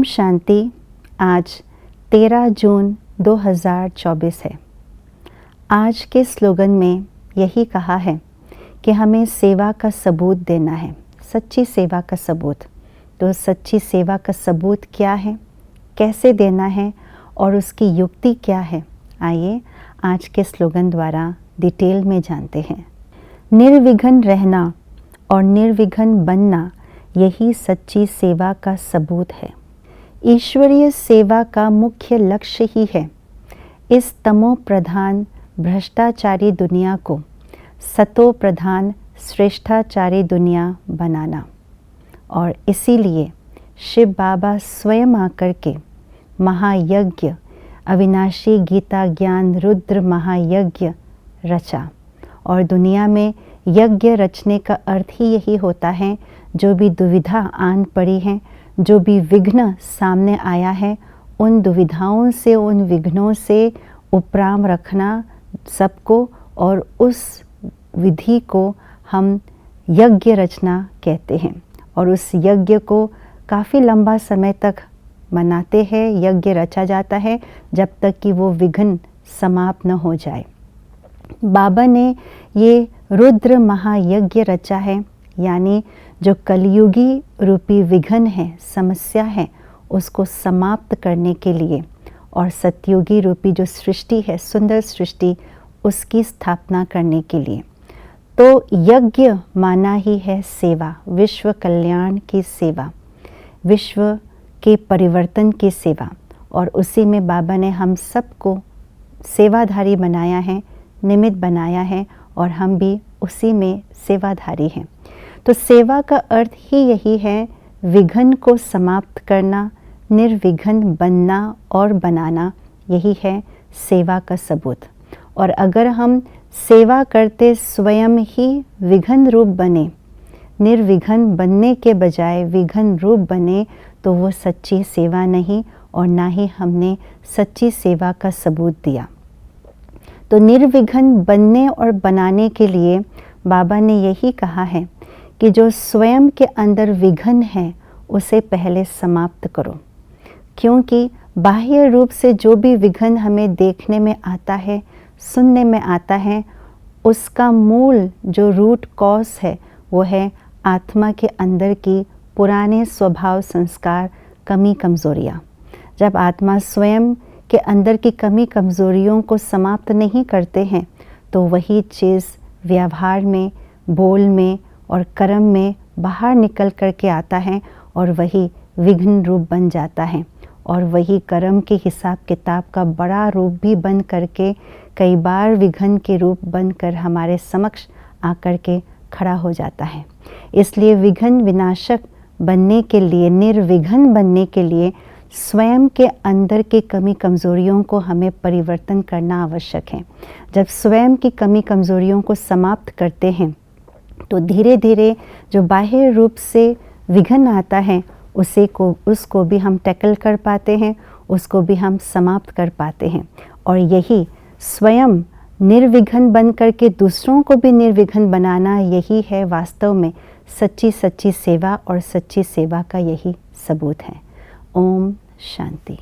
शांति। आज 13 जून 2024 है। आज के स्लोगन में यही कहा है कि हमें सेवा का सबूत देना है, सच्ची सेवा का सबूत। तो सच्ची सेवा का सबूत क्या है, कैसे देना है और उसकी युक्ति क्या है, आइए आज के स्लोगन द्वारा डिटेल में जानते हैं। निर्विघ्न रहना और निर्विघ्न बनना यही सच्ची सेवा का सबूत है। ईश्वरीय सेवा का मुख्य लक्ष्य ही है इस तमो प्रधान भ्रष्टाचारी दुनिया को सतो प्रधान श्रेष्ठाचारी दुनिया बनाना। और इसीलिए शिव बाबा स्वयं आकर के महायज्ञ अविनाशी गीता ज्ञान रुद्र महायज्ञ रचा। और दुनिया में यज्ञ रचने का अर्थ ही यही होता है, जो भी दुविधा आन पड़ी है, जो भी विघ्न सामने आया है, उन दुविधाओं से, उन विघ्नों से उपराम रखना सबको, और उस विधि को हम यज्ञ रचना कहते हैं। और उस यज्ञ को काफ़ी लंबा समय तक मनाते हैं, यज्ञ रचा जाता है जब तक कि वो विघ्न समाप्त न हो जाए। बाबा ने ये रुद्र महायज्ञ रचा है, यानी जो कलयुगी रूपी विघ्न है, समस्या है, उसको समाप्त करने के लिए, और सतयुगी रूपी जो सृष्टि है, सुंदर सृष्टि, उसकी स्थापना करने के लिए। तो यज्ञ माना ही है सेवा, विश्व कल्याण की सेवा, विश्व के परिवर्तन की सेवा। और उसी में बाबा ने हम सबको सेवाधारी बनाया है, निमित्त बनाया है, और हम भी उसी में सेवाधारी हैं। तो सेवा का अर्थ ही यही है, विघ्न को समाप्त करना, निर्विघ्न बनना और बनाना, यही है सेवा का सबूत। और अगर हम सेवा करते स्वयं ही विघ्न रूप बने, निर्विघ्न बनने के बजाय विघ्न रूप बने, तो वो सच्ची सेवा नहीं, और ना ही हमने सच्ची सेवा का सबूत दिया। तो निर्विघ्न बनने और बनाने के लिए बाबा ने यही कहा है कि जो स्वयं के अंदर विघ्न है उसे पहले समाप्त करो। क्योंकि बाह्य रूप से जो भी विघ्न हमें देखने में आता है, सुनने में आता है, उसका मूल जो रूट कॉज है वो है आत्मा के अंदर की पुराने स्वभाव संस्कार, कमी कमज़ोरियाँ। जब आत्मा स्वयं के अंदर की कमी कमज़ोरियों को समाप्त नहीं करते हैं, तो वही चीज़ व्यवहार में, बोल में और कर्म में बाहर निकल कर के आता है, और वही विघ्न रूप बन जाता है। और वही कर्म के हिसाब किताब का बड़ा रूप भी बन करके कई बार विघ्न के रूप बनकर हमारे समक्ष आकर के खड़ा हो जाता है। इसलिए विघ्न विनाशक बनने के लिए, निर्विघ्न बनने के लिए स्वयं के अंदर की कमी कमज़ोरियों को हमें परिवर्तन करना आवश्यक है। जब स्वयं की कमी कमज़ोरियों को समाप्त करते हैं, तो धीरे धीरे जो बाह्य रूप से विघ्न आता है उसको भी हम टैकल कर पाते हैं, उसको भी हम समाप्त कर पाते हैं। और यही स्वयं निर्विघ्न बन करके दूसरों को भी निर्विघ्न बनाना, यही है वास्तव में सच्ची सेवा, और सच्ची सेवा का यही सबूत है। ओम शांति।